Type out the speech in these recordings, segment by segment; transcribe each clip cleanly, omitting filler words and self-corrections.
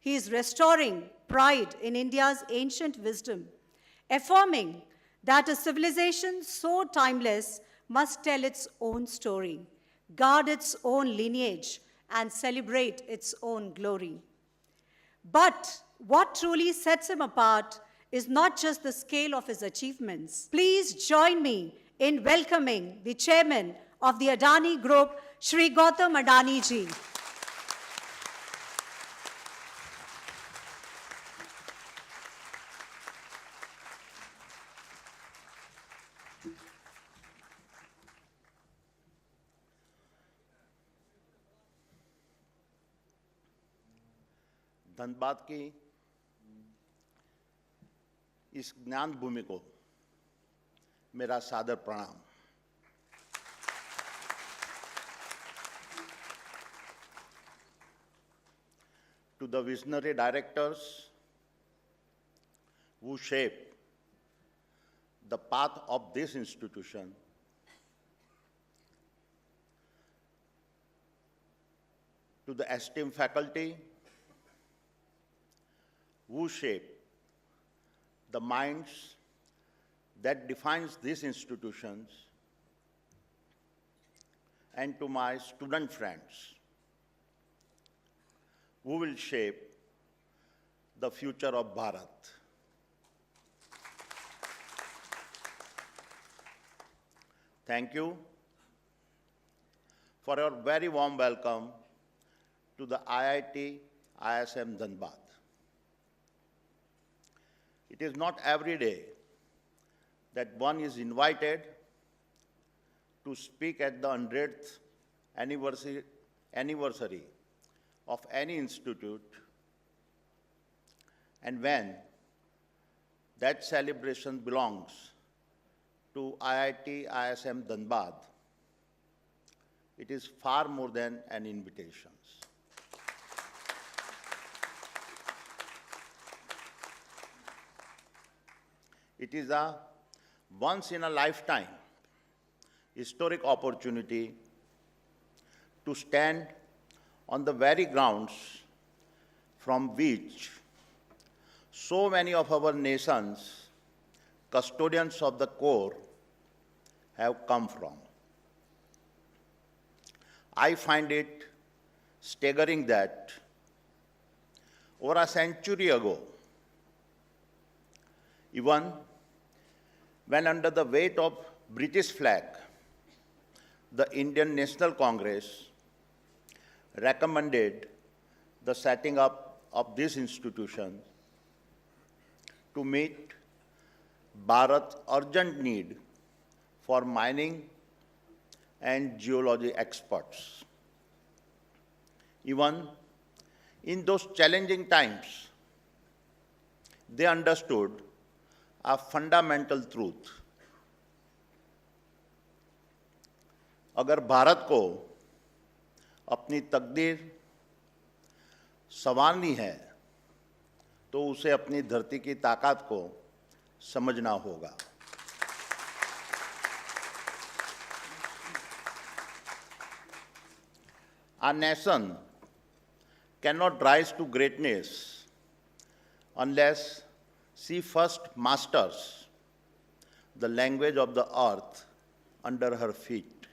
He is restoring pride in India's ancient wisdom, affirming that a civilization so timeless must tell its own story, guard its own lineage, and celebrate its own glory. But what truly sets him apart is not just the scale of his achievements. Please join me in welcoming the chairman of the Adani Group, Shri Gautam Adani ji. Dhanbad की इस ज्ञान भूमि को मेरा सादर प्रणाम। To the visionary directors who shape the path of this institution, to the esteemed faculty who shape the minds that defines these institutions, and to my student friends who will shape the future of Bharat. Thank you for your very warm welcome to the IIT ISM Dhanbad. It is not every day that one is invited to speak at the 100th anniversary of any institute, and when that celebration belongs to IIT ISM Dhanbad, it is far more than an invitation. It is a once-in-a-lifetime historic opportunity to stand on the very grounds from which so many of our nation's custodians of the core have come from. I find it staggering that over a century ago, even when under the weight of British flag, the Indian National Congress recommended the setting up of this institution to meet Bharat's urgent need for mining and geology experts. Even in those challenging times, they understood a fundamental truth. अगर भारत को अपनी तकदीर संवारनी है तो उसे अपनी धरती की ताकत को समझना होगा। Our nation cannot rise to greatness unless she first masters the language of the earth under her feet.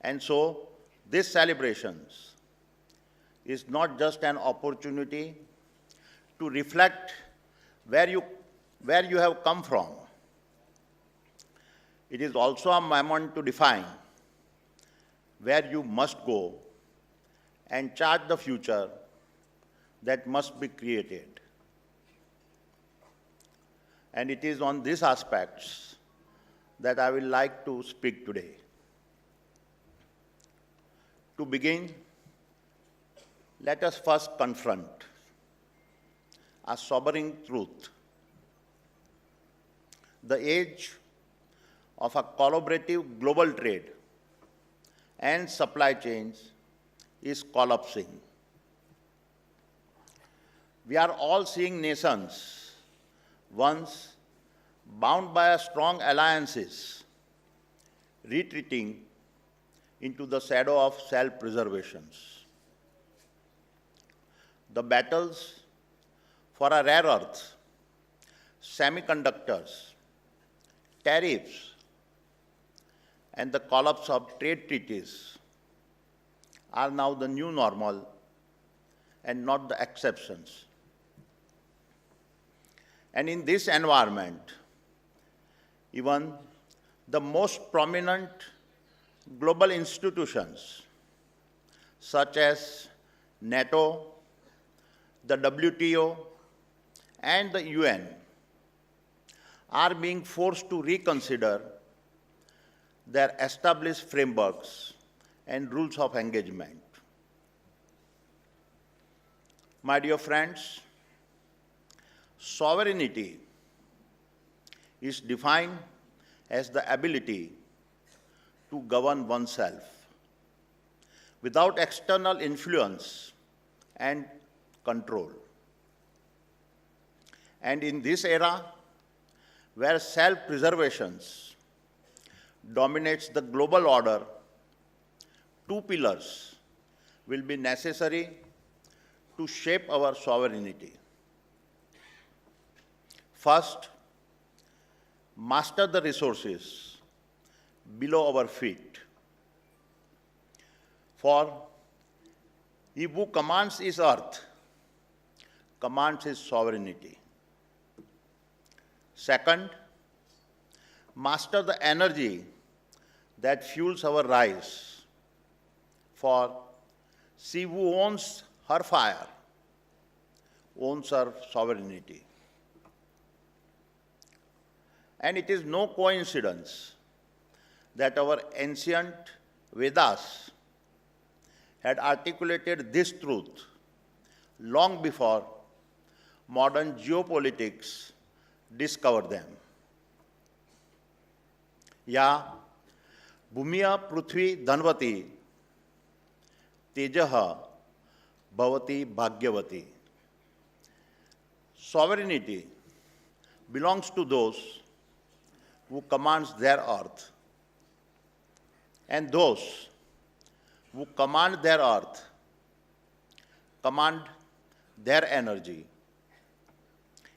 And so, this celebration is not just an opportunity to reflect where you have come from. It is also a moment to define where you must go and chart the future that must be created. And it is on these aspects that I will like to speak today. To begin, let us first confront a sobering truth. The age of a collaborative global trade and supply chains is collapsing. We are all seeing nations once bound by strong alliances retreating into the shadow of self-preservation. The battles for our rare earths, semiconductors, tariffs, and the collapse of trade treaties are now the new normal and not the exceptions. And in this environment, even the most prominent global institutions, such as NATO, the WTO, and the UN, are being forced to reconsider their established frameworks and rules of engagement. My dear friends, sovereignty is defined as the ability to govern oneself without external influence and control. And in this era, where self-preservation dominates the global order, two pillars will be necessary to shape our sovereignty. First, master the resources below our feet. For he who commands his earth commands his sovereignty. Second, master the energy that fuels our rise. For she who owns her fire owns her sovereignty. And it is no coincidence that our ancient Vedas had articulated this truth long before modern geopolitics discovered them. या भूमिया पृथ्वी धनवती तेजः भवति भाग्यवती. Sovereignty belongs to those who commands their earth, and those who command their earth command their energy.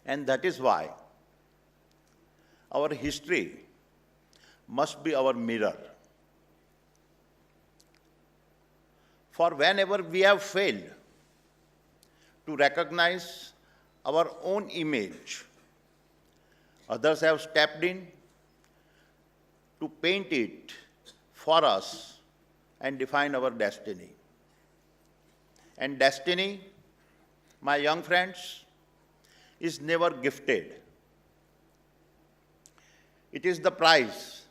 And that is why our history must be our mirror. For whenever we have failed to recognize our own image, others have stepped in to paint it for us and define our destiny. And destiny, my young friends, is never gifted. It is the price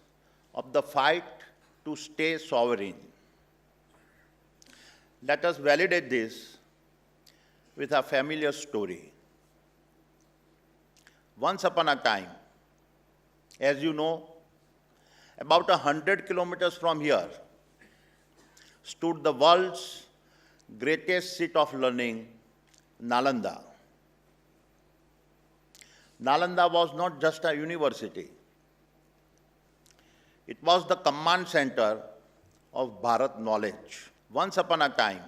of the fight to stay sovereign. Let us validate this with a familiar story. Once upon a time, as you know, about 100 kilometers from here stood the world's greatest seat of learning, Nalanda. Nalanda was not just a university. It was the command center of Bharat knowledge. Once upon a time,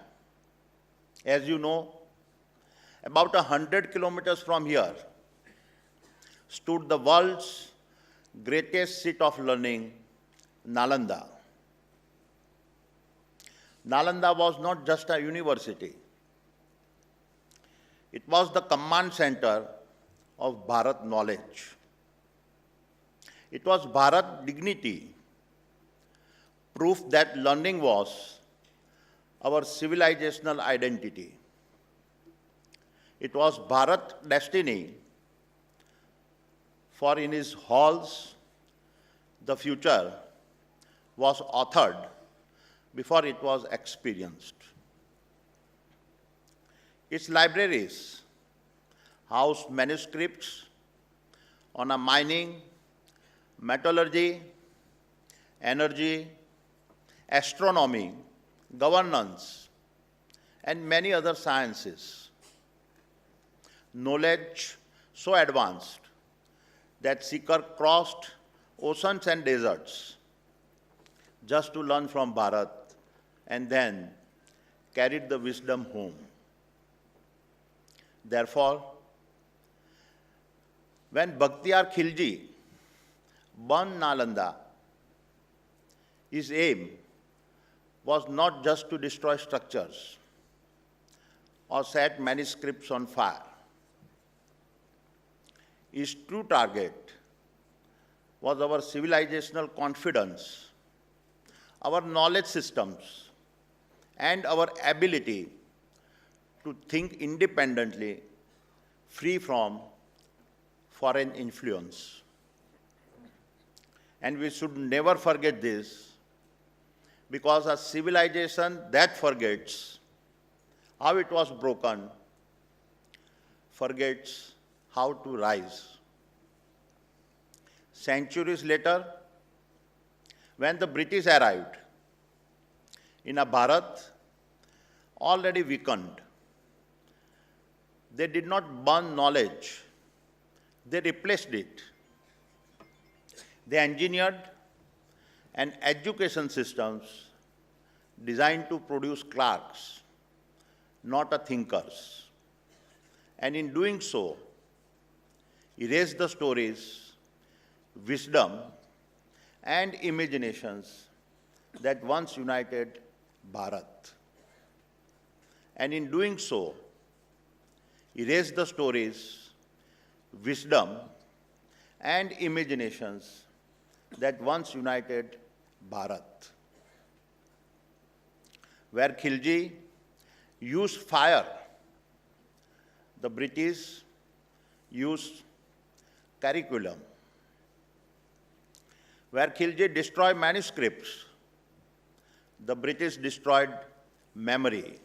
as you know, about 100 kilometers from here stood the world's greatest seat of learning, Nalanda. Nalanda was not just a university. It was the command center of Bharat knowledge. It was Bharat dignity, proof that learning was our civilizational identity. It was Bharat destiny, for in his halls, the future was authored before it was experienced. Its libraries housed manuscripts on a mining, metallurgy, energy, astronomy, governance, and many other sciences. Knowledge so advanced that seekers crossed oceans and deserts just to learn from Bharat and then carried the wisdom home. Therefore, when Bakhtiyar Khilji burned Nalanda, his aim was not just to destroy structures or set manuscripts on fire. His true target was our civilizational confidence, our knowledge systems, and our ability to think independently, free from foreign influence. And we should never forget this, because a civilization that forgets how it was broken forgets how to rise. Centuries later, when the British arrived in a Bharat already weakened, they did not burn knowledge, they replaced it. They engineered an education systems designed to produce clerks, not a thinkers. And in doing so, erased the stories, wisdom, and imaginations that once united Bharat. And in doing so, erased the stories, wisdom, and imaginations that once united Bharat. Where Khilji used fire, the British used curriculum. Where Khilji destroyed manuscripts, the British destroyed memory.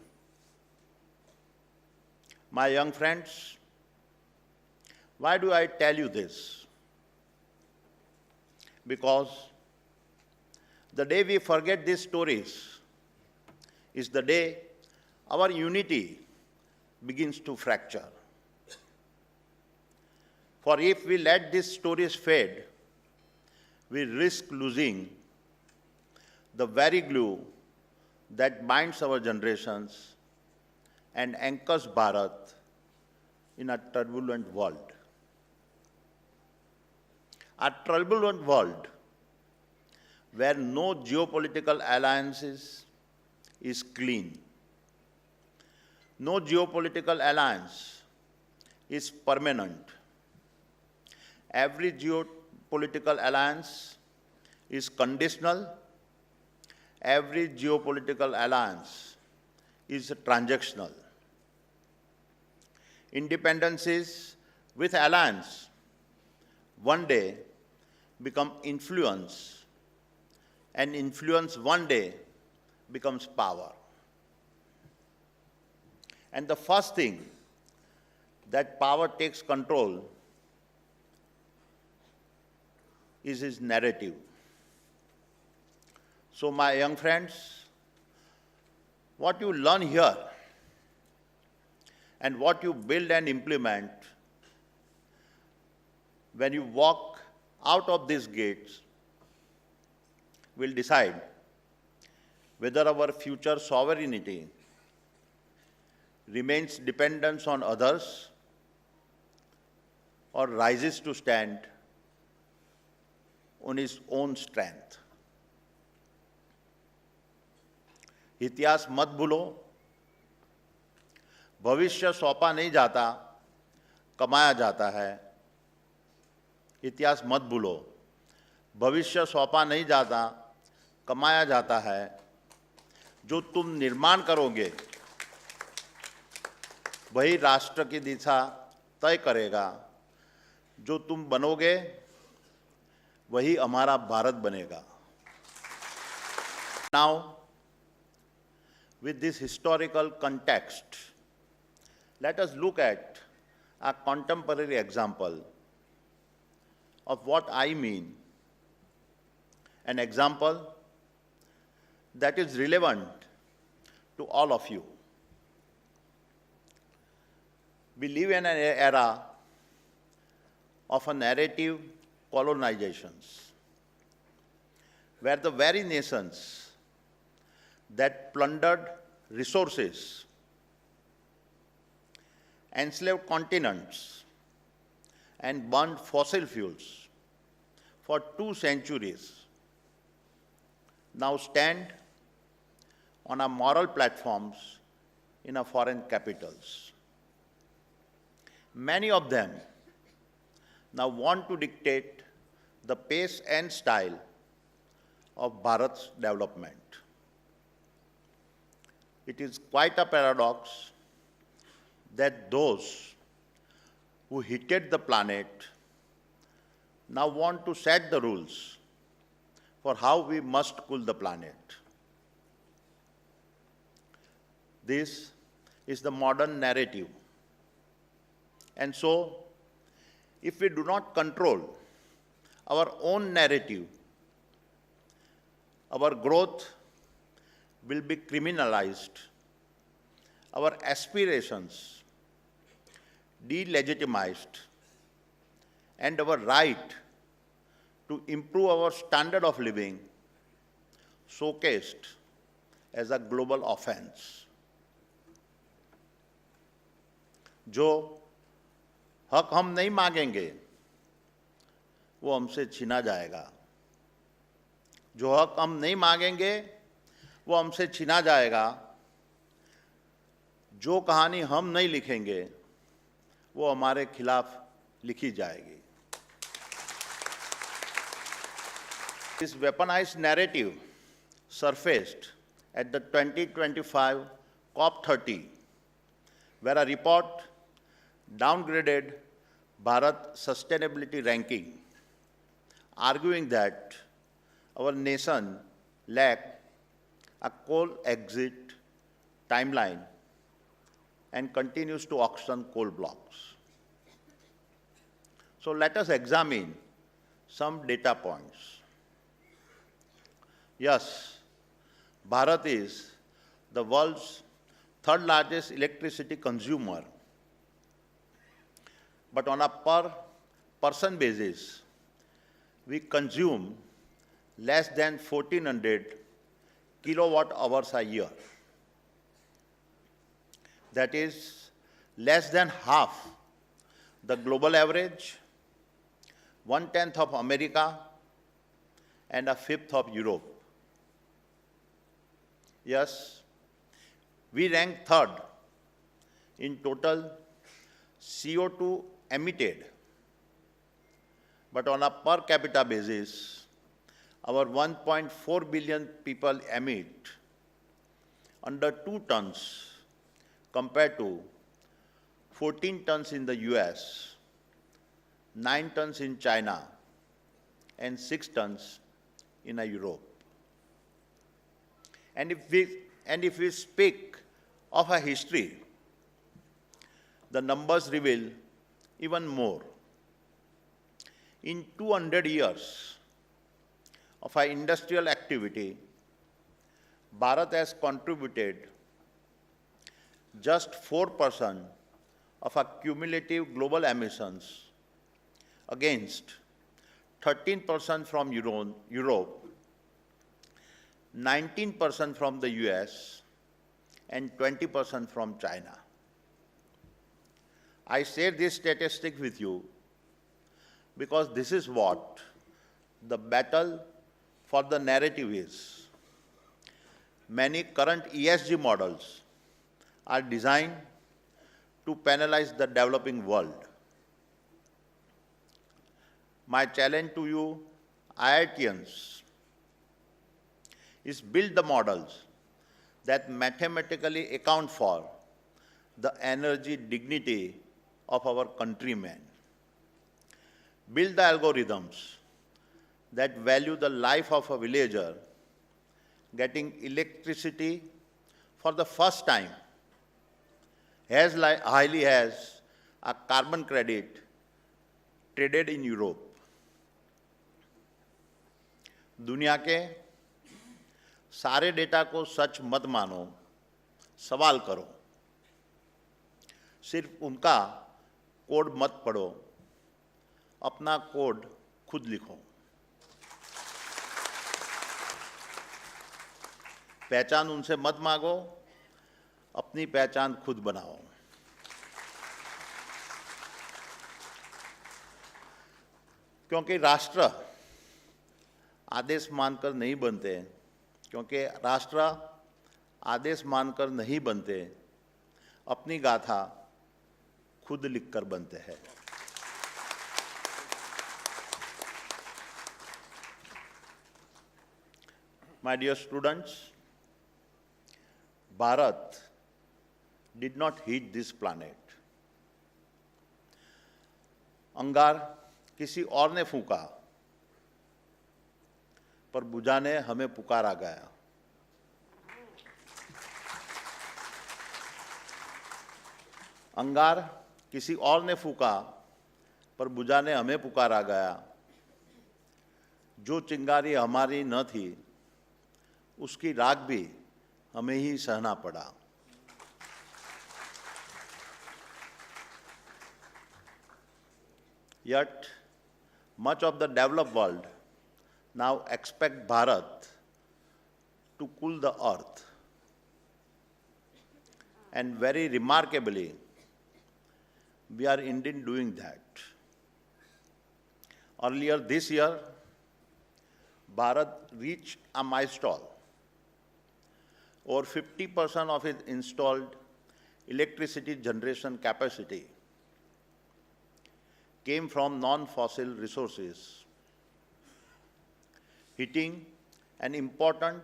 My young friends, why do I tell you this? Because the day we forget these stories is the day our unity begins to fracture. For if we let these stories fade, we risk losing the very glue that binds our generations and anchors Bharat in a turbulent world. A turbulent world where no geopolitical alliances is clean. No geopolitical alliance is permanent. Every geopolitical alliance is conditional. Every geopolitical alliance is transactional. Independencies with alliance one day become influence, and influence one day becomes power. And the first thing that power takes control is his narrative. So, my young friends, what you learn here and what you build and implement when you walk out of these gates will decide whether our future sovereignty remains dependent on others or rises to stand on its own strength. इतिहास मत भूलो, भविष्य सौंपा नहीं जाता, कमाया जाता है। इतिहास मत भूलो, भविष्य सौंपा नहीं जाता, कमाया जाता है। जो तुम निर्माण करोगे वही राष्ट्र की दिशा तय करेगा। जो तुम बनोगे वही हमारा भारत बनेगा। Now, with this historical context, let us look at a contemporary example of what I mean, an example that is relevant to all of you. We live in an era of a narrative colonizations, where the very nations that plundered resources enslaved continents, and burned fossil fuels for 2 centuries now stand on our moral platforms in our foreign capitals. Many of them now want to dictate the pace and style of Bharat's development. It is quite a paradox that those who heated the planet now want to set the rules for how we must cool the planet. This is the modern narrative. And so, if we do not control our own narrative, our growth will be criminalized, our aspirations delegitimized, and our right to improve our standard of living showcased as a global offense. जो हक हम नहीं मांगेंगे वो हमसे छीना जाएगा, जो हक हम नहीं मांगेंगे वो हमसे छीना जाएगा, जो कहानी हम नहीं लिखेंगे वो हमारे खिलाफ लिखी जाएगी. This weaponized narrative surfaced at the 2025 COP30, where a report downgraded Bharat's sustainability ranking, arguing that our nation lacked a coal exit timeline and continues to auction coal blocks. So let us examine some data points. Yes, Bharat is the world's third largest electricity consumer, but on a per person basis, we consume less than 1,400 kilowatt hours a year. That is less than half the global average, 1/10 of America, and a fifth of Europe. Yes, we rank third in total CO2 emitted, but on a per capita basis, our 1.4 billion people emit under 2 tons compared to 14 tons in the US, 9 tons in China, and 6 tons in Europe. And if we speak of a history, the numbers reveal even more. In 200 years of our industrial activity, Bharat has contributed just 4% of our cumulative global emissions against 13% from Europe, 19% from the US, and 20% from China. I share this statistic with you because this is what the battle for the narrative is. Many current ESG models are designed to penalize the developing world. My challenge to you, IITians, is build the models that mathematically account for the energy dignity of our countrymen. Build the algorithms that value the life of a villager getting electricity for the first time as highly as a carbon credit traded in Europe. दुनिया के सारे data को सच मत मानो, सवाल करो. सिर्फ उनका कोड मत पढ़ो, अपना कोड खुद लिखो. पहचान उनसे मत मांगो, अपनी पहचान खुद बनाओ. क्योंकि राष्ट्र आदेश मानकर नहीं बनते, क्योंकि राष्ट्र आदेश मानकर नहीं बनते, अपनी गाथा खुद लिखकर बनते हैं। My dear students, Bharat did not hit this planet. अंगार किसी और ने फूंका, पर बुझाने हमें पुकारा गया। अंगार किसी और ने फूंका, पर बुझाने हमें पुकारा गया। जो चिंगारी हमारी न थी, उसकी राख भी हमें ही सहना पड़ा। Yet, much of the developed world now expect Bharat to cool the earth. And very remarkably, we are indeed doing that. Earlier this year, Bharat reached a milestone. Over 50% of its installed electricity generation capacity came from non-fossil resources, hitting an important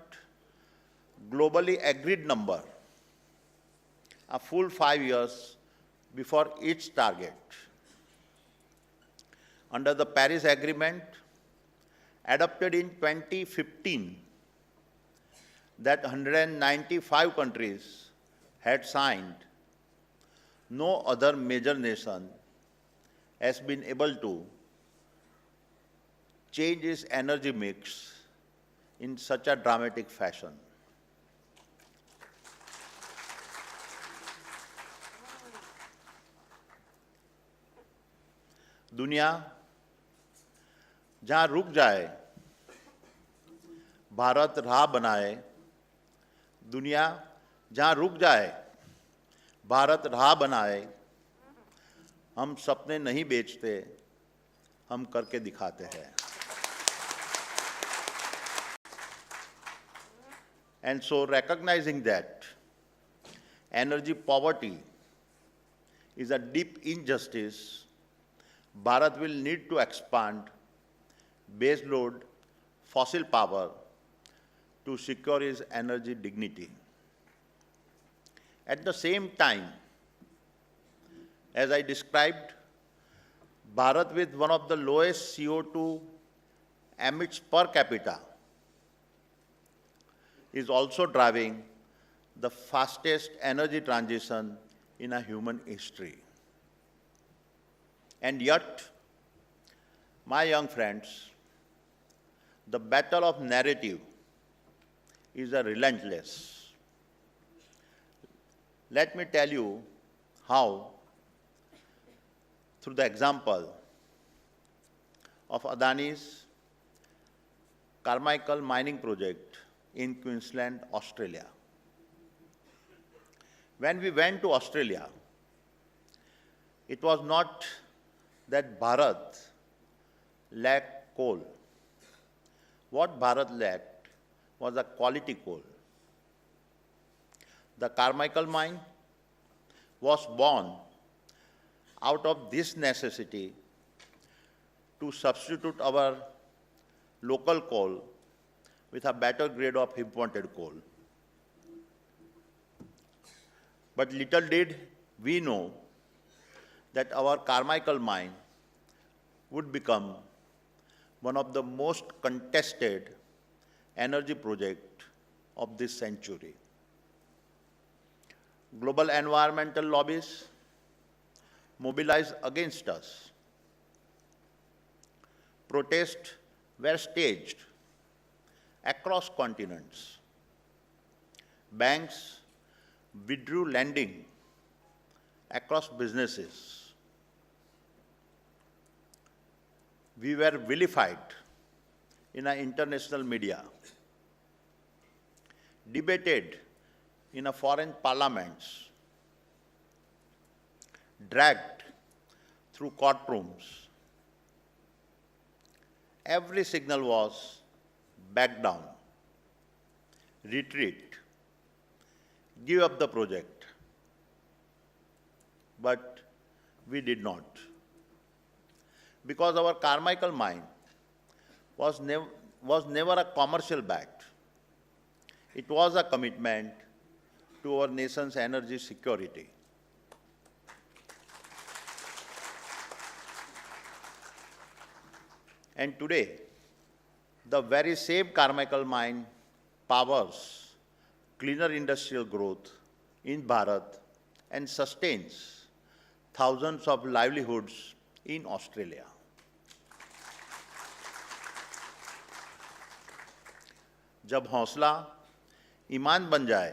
globally agreed number a full 5 years before its target. Under the Paris Agreement, adopted in 2015, that 195 countries had signed, no other major nation has been able to change its energy mix in such a dramatic fashion. दुनिया जहां रुक जाए, भारत राह बनाए। दुनिया जहां रुक जाए, भारत राह बनाए। हम सपने नहीं बेचते, हम करके दिखाते हैं। And so, recognizing that energy poverty is a deep injustice, Bharat will need to expand baseload fossil power to secure its energy dignity. At the same time, as I described, Bharat, with one of the lowest CO2 emits per capita, is also driving the fastest energy transition in a human history. And yet, my young friends, the battle of narrative is a relentless. Let me tell you how, through the example of Adani's Carmichael mining project in Queensland, Australia. When we went to Australia, it was not that Bharat lacked coal. What Bharat lacked was a quality coal. The Carmichael mine was born out of this necessity to substitute our local coal with a better grade of imported coal. But little did we know that our Carmichael mine would become one of the most contested energy projects of this century. Global environmental lobbies mobilized against us. Protests were staged across continents. Banks withdrew lending across businesses. We were vilified in our international media, debated in a foreign parliaments, dragged through courtrooms. every signal was back down, retreat, give up the project. But we did not. Because our Carmichael mine was never a commercial bet. It was a commitment to our nation's energy security. And today, the very same Carmichael mine powers cleaner industrial growth in Bharat and sustains thousands of livelihoods in Australia. जब हौसला ईमान बन जाए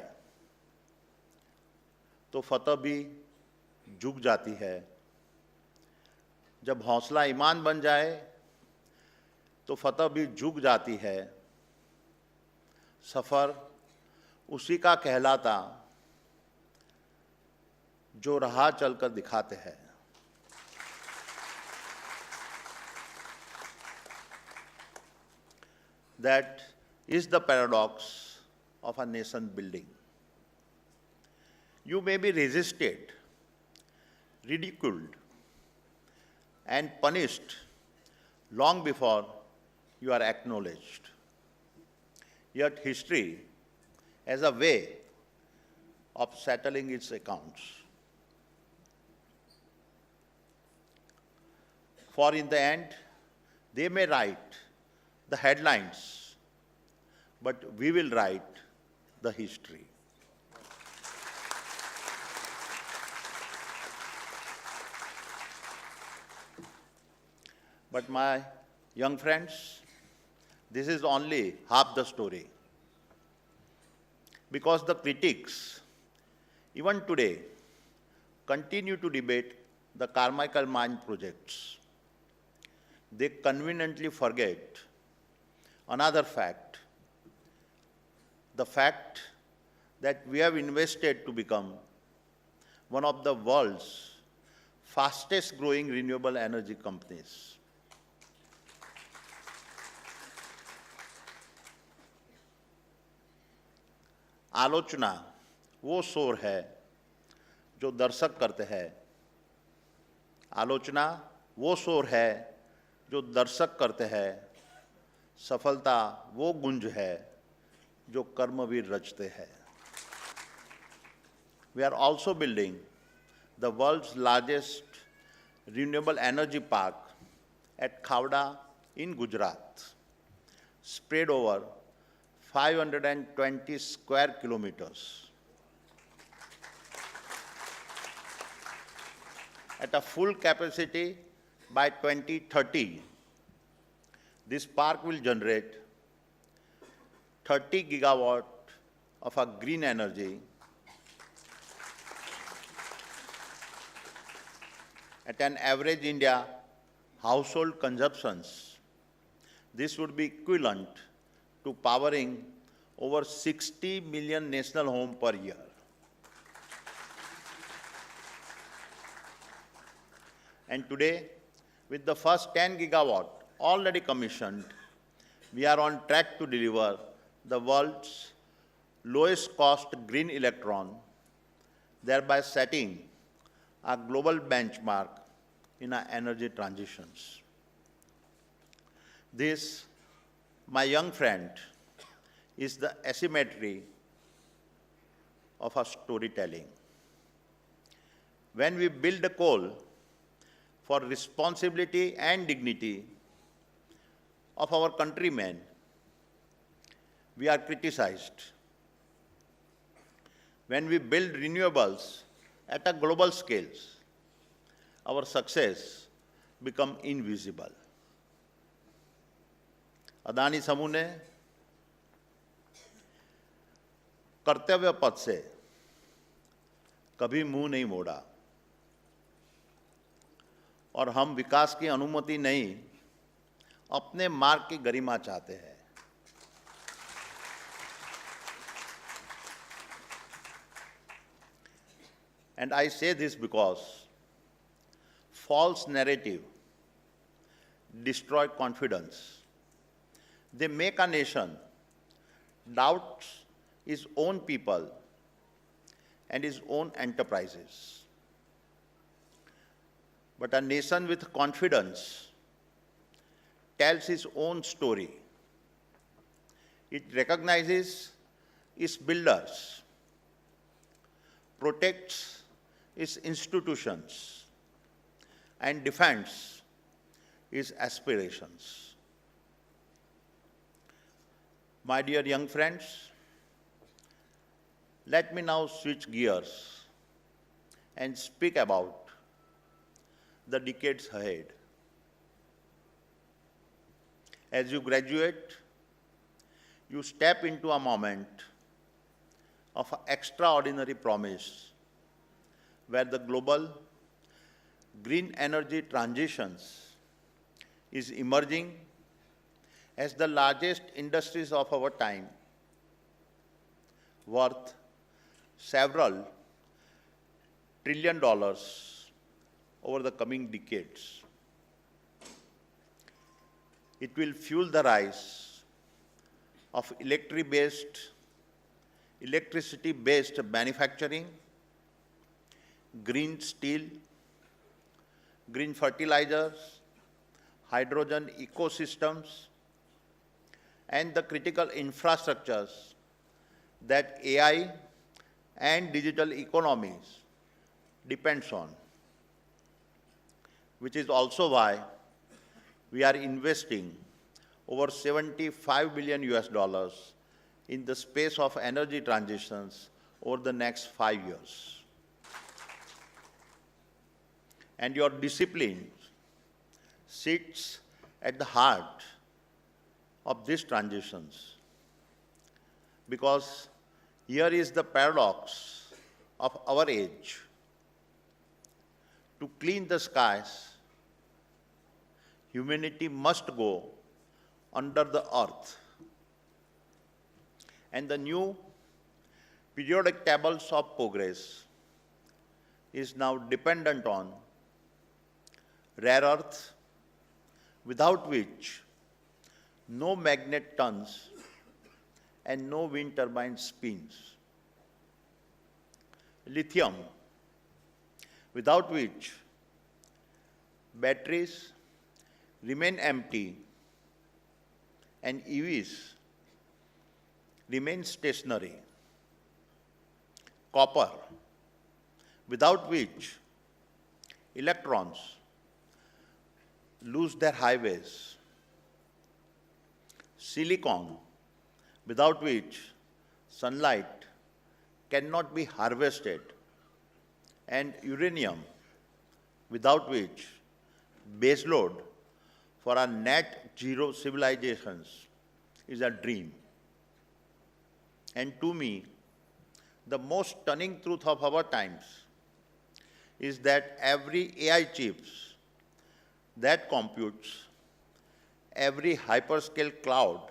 तो फतह भी झुक जाती है। जब हौसला ईमान बन जाए तो फतह भी झुक जाती है। सफ़र उसी का कहलाता जो राह चलकर दिखाते हैं। That is the paradox of a nation building. You may be resisted, ridiculed, and punished long before you are acknowledged. Yet history has a way of settling its accounts. For in the end, they may write the headlines, but we will write the history. But my young friends, this is only half the story. Because the critics, even today, continue to debate the Carmichael mine projects. They conveniently forget another fact, the fact that we have invested to become one of the world's fastest growing renewable energy companies. आलोचना वो शोर है जो दर्शक करते हैं। आलोचना वो शोर है जो दर्शक करते हैं। सफलता वो गुंज है जो कर्मवीर रचते हैं। We are also building the world's largest renewable energy park at Khavda in Gujarat, spread over 520 square kilometers. At a full capacity by 2030, this park will generate 30 gigawatt of a green energy at an average India household consumptions. This would be equivalent to powering over 60 million national homes per year. And today, with the first 10 gigawatt already commissioned, we are on track to deliver the world's lowest cost green electron, thereby setting a global benchmark in our energy transitions. This, my young friend, is the asymmetry of our storytelling. When we build a coal for responsibility and dignity of our countrymen, we are criticized. When we build renewables at a global scale, our success becomes invisible. Adani समूह ने कर्तव्य पथ से कभी मुंह नहीं मोड़ा और हम विकास की अनुमति नहीं, अपने मार्ग की गरिमा चाहते हैं। And I say this because false narrative destroy confidence They make a nation doubt its own people and its own enterprises. But a nation with confidence tells its own story. It recognizes its builders, protects its institutions, and defends its aspirations. My dear young friends, let me now switch gears and speak about the decades ahead. As you graduate, you step into a moment of extraordinary promise where the global green energy transitions is emerging as the largest industries of our time, worth several trillion dollars over the coming decades. It will fuel the rise of electricity-based manufacturing, green steel, green fertilizers, hydrogen ecosystems, and the critical infrastructures that AI and digital economies depends on, which is also why we are investing over $75 billion in the space of energy transitions over the next 5 years. And your discipline sits at the heart of these transitions, because here is the paradox of our age. To clean the skies, humanity must go under the earth. And the new periodic tables of progress is now dependent on rare earth, without which no magnet turns and no wind turbine spins. Lithium, without which batteries remain empty and EVs remain stationary. Copper, without which electrons lose their highways. Silicon, without which sunlight cannot be harvested. And uranium, without which baseload for our net zero civilizations is a dream. And to me, the most stunning truth of our times is that every AI chips that computes, every hyperscale cloud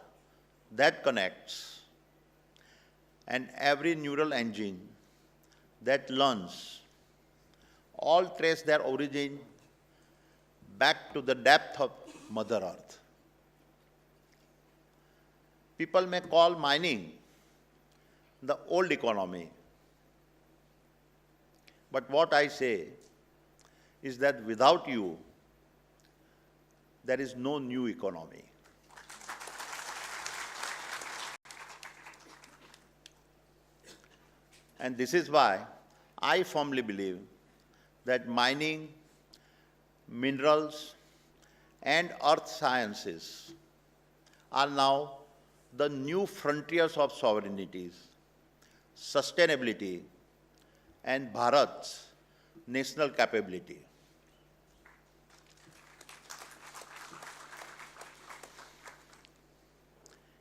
that connects, and every neural engine that learns all trace their origin back to the depth of Mother Earth. People may call mining the old economy, but what I say is that without you, there is no new economy. And this is why I firmly believe that mining, minerals, and earth sciences are now the new frontiers of sovereignties, sustainability, and Bharat's national capability.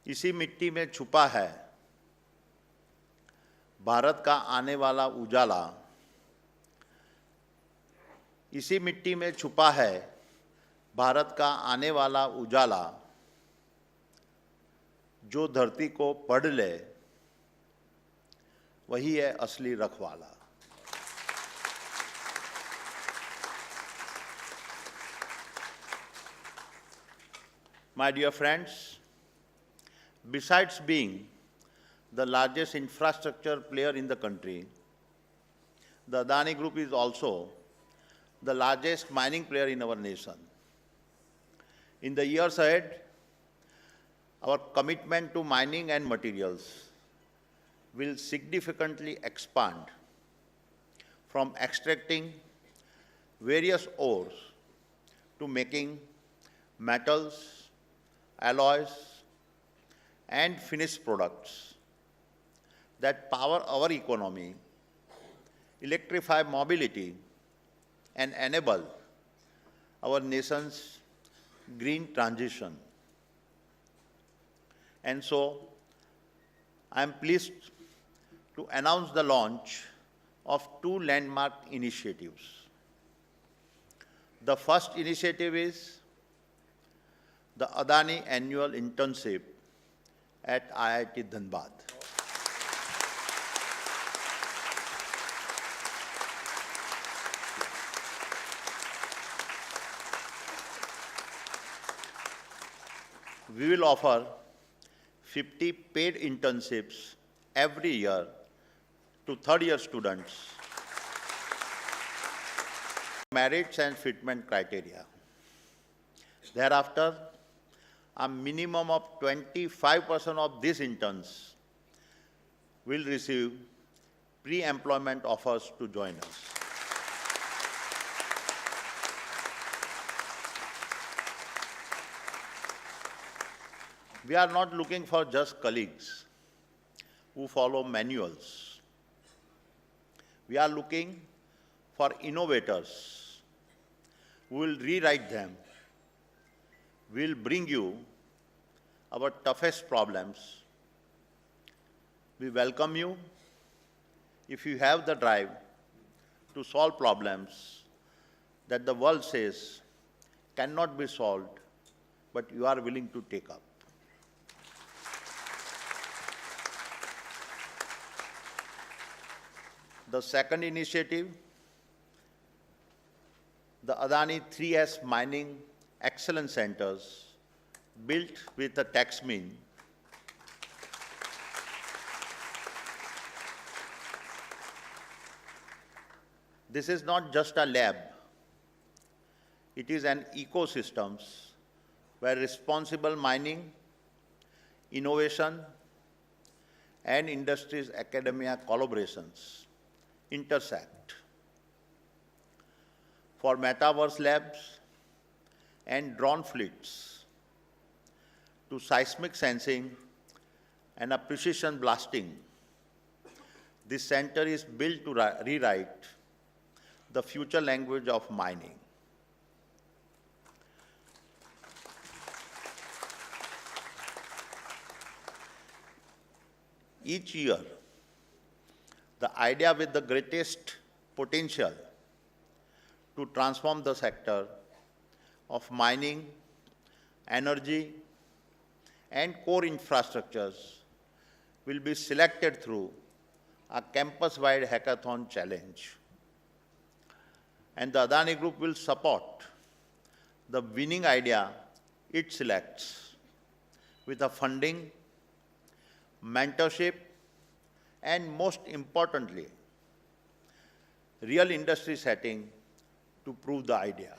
इसी मिट्टी में छुपा है भारत का आने वाला उजाला। इसी मिट्टी में छुपा है भारत का आने वाला उजाला। जो धरती को पढ़ ले वही है असली रखवाला। My dear friends, Besides being the largest infrastructure player in the country, the Adani Group is also the largest mining player in our nation. In the years ahead, our commitment to mining and materials will significantly expand from extracting various ores to making metals, alloys, and finished products that power our economy, electrify mobility, and enable our nation's green transition. And so, I am pleased to announce the launch of two landmark initiatives. The first initiative is the Adani Annual Internship at IIT Dhanbad. We will offer 50 paid internships every year to third-year students. Merits and fitment criteria. Thereafter, a minimum of 25% of these interns will receive pre-employment offers to join us. We are not looking for just colleagues who follow manuals. We are looking for innovators who will rewrite them. We will bring you our toughest problems. We welcome you if you have the drive to solve problems that the world says cannot be solved, but you are willing to take up. The second initiative, the Adani 3S Mining Excellence Centers, built with a TaxMin, this is not just a lab, it is an ecosystem where responsible mining, innovation, and industries academia collaborations intersect. For metaverse labs and drone fleets, to seismic sensing and a precision blasting, this center is built to rewrite the future language of mining. Each year, the idea with the greatest potential to transform the sector of mining, energy, and core infrastructures will be selected through a campus-wide hackathon challenge. And the Adani Group will support the winning idea it selects with a funding, mentorship, and most importantly, real industry setting to prove the idea.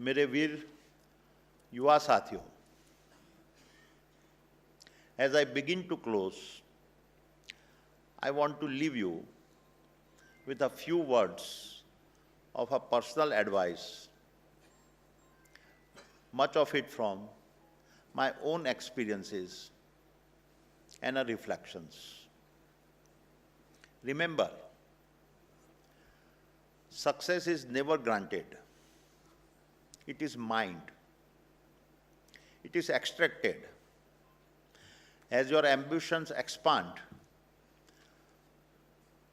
मेरे वीर युवा साथियों, as I begin to close, I want to leave you with a few words of a personal advice, much of it from my own experiences and reflections. Remember, success is never granted. It is mined. It is extracted. As your ambitions expand,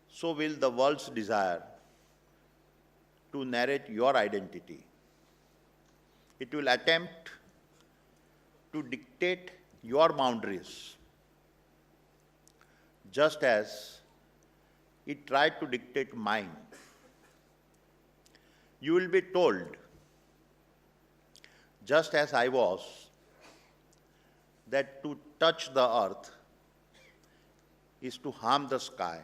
so will the world's desire to narrate your identity. It will attempt to dictate your boundaries, just as it tried to dictate mine. you will be told, just as I was, that to touch the earth is to harm the sky.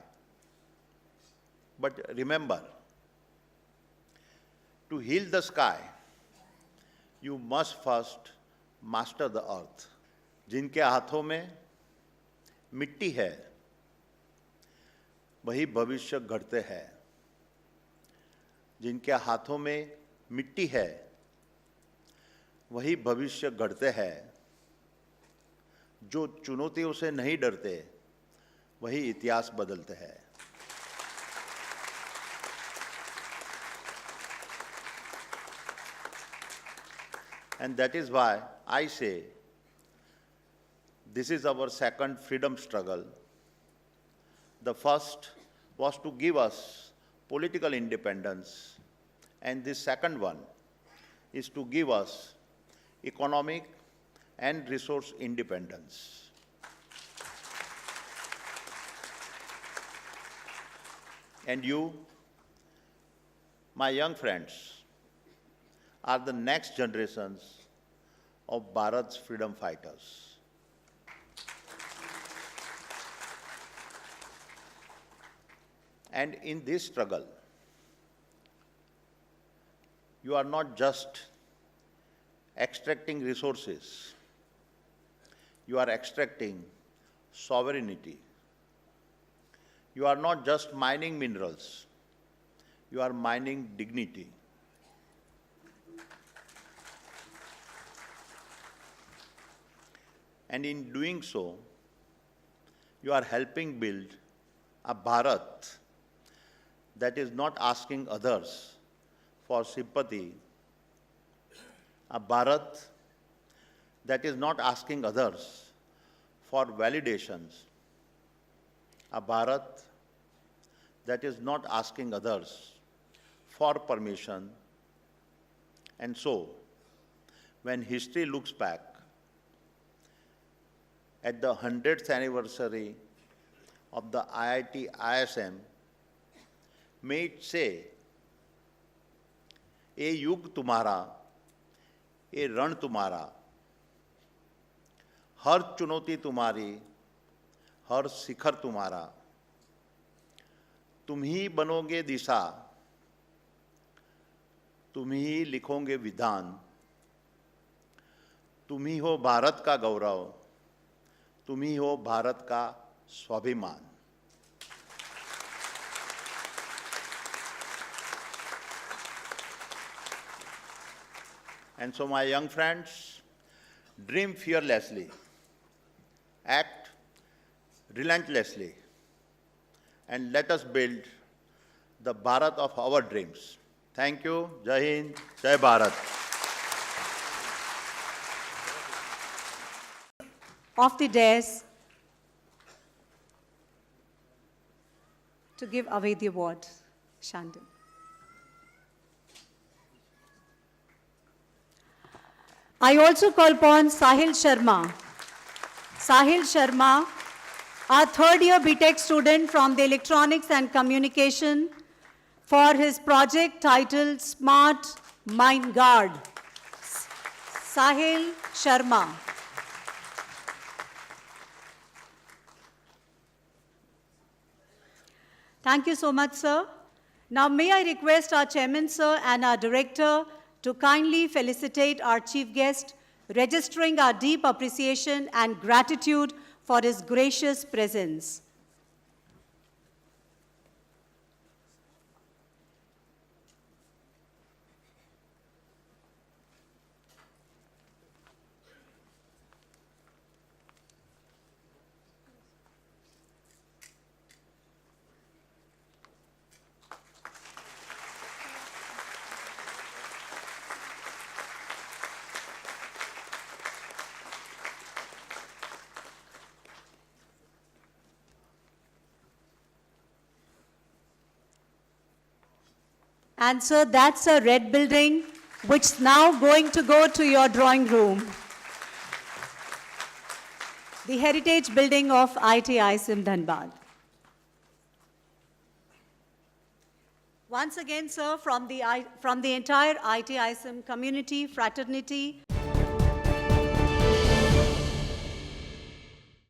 But remember, to heal the sky, you must first master the earth. जिनके हाथों में मिट्टी है, वही भविष्य गढ़ते हैं। जिनके हाथों में मिट्टी है, वही भविष्य गढ़ते हैं। जो चुनौतियों से नहीं डरते, वही इतिहास बदलते हैं। And that is why I say, this is our second freedom struggle. The first was to give us political independence, and the second one is to give us economic and resource independence. And you, my young friends, are the next generations of Bharat's freedom fighters. And in this struggle, you are not just extracting resources, you are extracting sovereignty. You are not just mining minerals, you are mining dignity. And in doing so, you are helping build a Bharat that is not asking others for sympathy, a Bharat that is not asking others for validations, a Bharat that is not asking others for permission. And so, when history looks back at the 100th anniversary of the IIT ISM, may it say, "ये युग तुम्हारा, ये रण तुम्हारा, हर चुनौती तुम्हारी, हर शिखर तुम्हारा, तुम ही बनोगे दिशा, तुम ही लिखोगे विधान, तुम ही हो भारत का गौरव, तुम ही हो भारत का स्वाभिमान." And so, my young friends, dream fearlessly, act relentlessly, and let us build the Bharat of our dreams. Thank you. Jai Hind, Jai Bharat. Of the dais to give away the award, Shandon. I also call upon Sahil Sharma. Sahil Sharma, our third-year BTech student from the Electronics and Communication, for his project titled Smart Mind Guard. Sahil Sharma. Thank you so much, sir. Now, may I request our chairman, sir, and our director to kindly felicitate our chief guest, registering our deep appreciation and gratitude for his gracious presence. And sir, that's a red building, which is now going to go to your drawing room. The heritage building of IIT ISM Dhanbad. Once again, sir, from the entire ITISM community, fraternity,